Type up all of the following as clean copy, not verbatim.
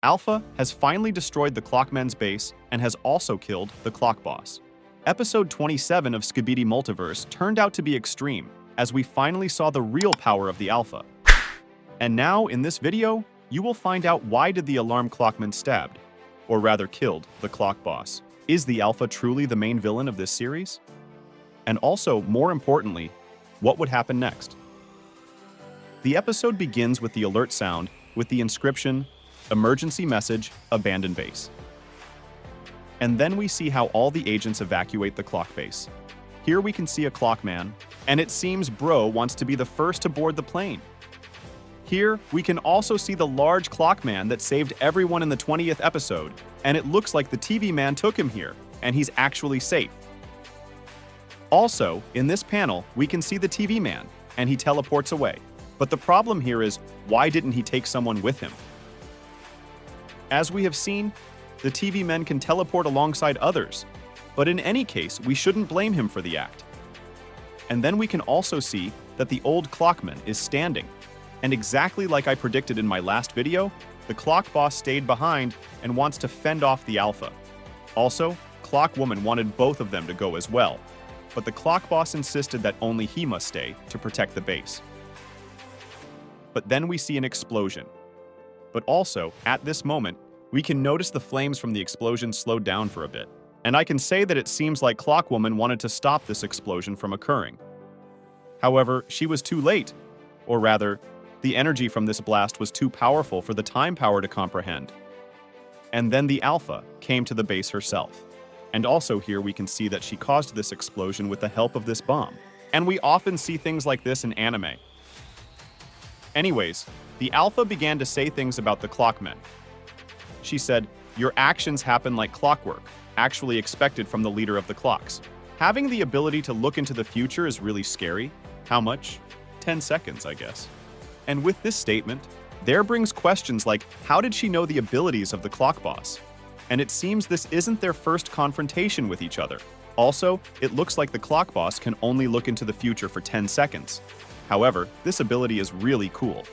Alpha has finally destroyed the Clockmen's base and has also killed the Clock Boss. Episode 27 of Skibidi Multiverse turned out to be extreme, as we finally saw the real power of the Alpha. And now, in this video, you will find out why did the alarm clockman stabbed, or rather killed, the Clock Boss. Is the Alpha truly the main villain of this series? And also, more importantly, what would happen next? The episode begins with the alert sound with the inscription, "Emergency message, abandon base." And then we see how all the agents evacuate the clock base. Here we can see a clockman, and it seems Bro wants to be the first to board the plane. Here, we can also see the large clockman that saved everyone in the 20th episode, and it looks like the TV man took him here, and he's actually safe. Also, in this panel, we can see the TV man, and he teleports away. But the problem here is, why didn't he take someone with him? As we have seen, the TV men can teleport alongside others, but in any case, we shouldn't blame him for the act. And then we can also see that the old clockman is standing. And exactly like I predicted in my last video, the Clock Boss stayed behind and wants to fend off the Alpha. Also, Clock Woman wanted both of them to go as well, but the Clock Boss insisted that only he must stay to protect the base. But then we see an explosion. But also, at this moment, we can notice the flames from the explosion slowed down for a bit. And I can say that it seems like Clock Woman wanted to stop this explosion from occurring. However, she was too late. Or rather, the energy from this blast was too powerful for the time power to comprehend. And then the Alpha came to the base herself. And also here we can see that she caused this explosion with the help of this bomb. And we often see things like this in anime. Anyways, the Alpha began to say things about the clockmen. She said, "Your actions happen like clockwork, actually expected from the leader of the clocks. Having the ability to look into the future is really scary. How much? 10 seconds, I guess." And with this statement, there brings questions like, how did she know the abilities of the Clock Boss? And it seems this isn't their first confrontation with each other. Also, it looks like the Clock Boss can only look into the future for 10 seconds. However, this ability is really cool.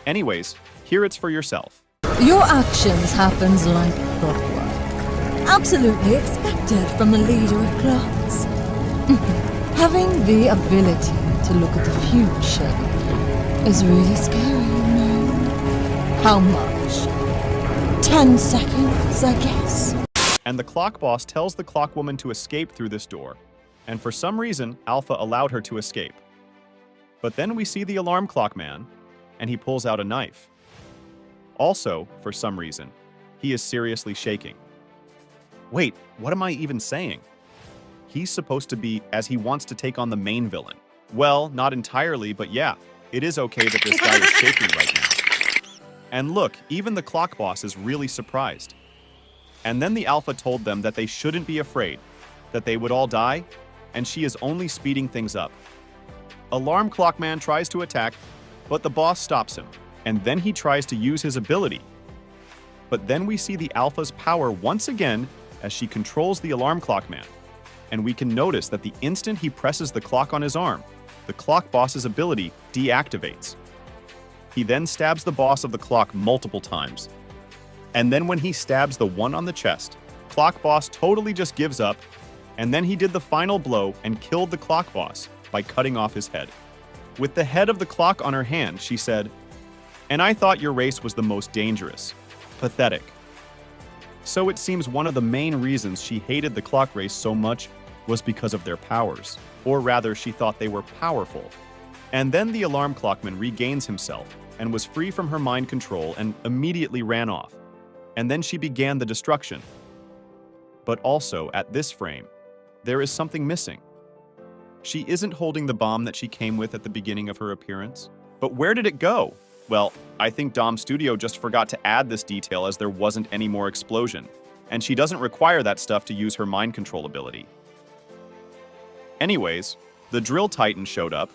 Anyways, hear it for yourself. Your actions happens like clockwork. Absolutely expected from the leader of clocks. Having the ability to look at the future is really scary, you know. How much? 10 seconds, I guess. And the Clock Boss tells the Clock Woman to escape through this door. And for some reason, Alpha allowed her to escape. But then we see the alarm clock man, and he pulls out a knife. Also, for some reason, he is seriously shaking. Wait, what am I even saying? He's supposed to be as he wants to take on the main villain. Well, not entirely, but yeah, it is okay that this guy is shaking right now. And look, even the Clock Boss is really surprised. And then the Alpha told them that they shouldn't be afraid, that they would all die, and she is only speeding things up. Alarm Clockman tries to attack, but the boss stops him, and then he tries to use his ability. But then we see the Alpha's power once again as she controls the Alarm Clockman, and we can notice that the instant he presses the clock on his arm, the Clock Boss's ability deactivates. He then stabs the boss of the clock multiple times. And then when he stabs the one on the chest, Clock Boss totally just gives up, and then he did the final blow and killed the Clock Boss by cutting off his head. With the head of the clock on her hand, she said, "And I thought your race was the most dangerous. Pathetic." So it seems one of the main reasons she hated the clock race so much was because of their powers. Or rather, she thought they were powerful. And then the alarm clockman regains himself and was free from her mind control and immediately ran off. And then she began the destruction. But also, at this frame, there is something missing. She isn't holding the bomb that she came with at the beginning of her appearance. But where did it go? Well, I think Domstudio just forgot to add this detail as there wasn't any more explosion, and she doesn't require that stuff to use her mind control ability. Anyways, the Drill Titan showed up,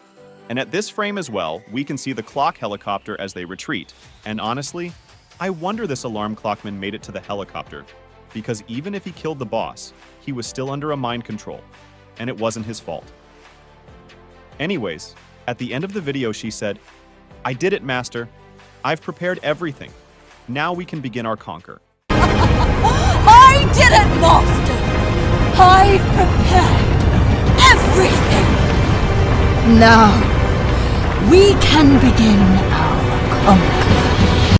and at this frame as well, we can see the clock helicopter as they retreat. And honestly, I wonder this alarm clockman made it to the helicopter, because even if he killed the boss, he was still under a mind control, and it wasn't his fault. Anyways, at the end of the video she said, "I did it, Master. I've prepared everything. Now we can begin our conquer. I did it, Master! I prepared everything! Now, we can begin our conquer.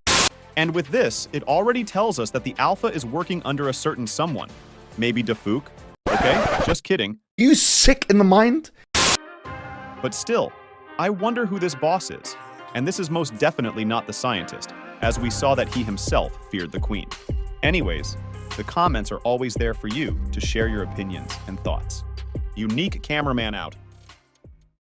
And with this, it already tells us that the Alpha is working under a certain someone. Maybe Dafuq? Okay, just kidding. You sick in the mind? But still, I wonder who this boss is. And this is most definitely not the scientist, as we saw that he himself feared the Queen. Anyways, the comments are always there for you to share your opinions and thoughts. Unique cameraman out.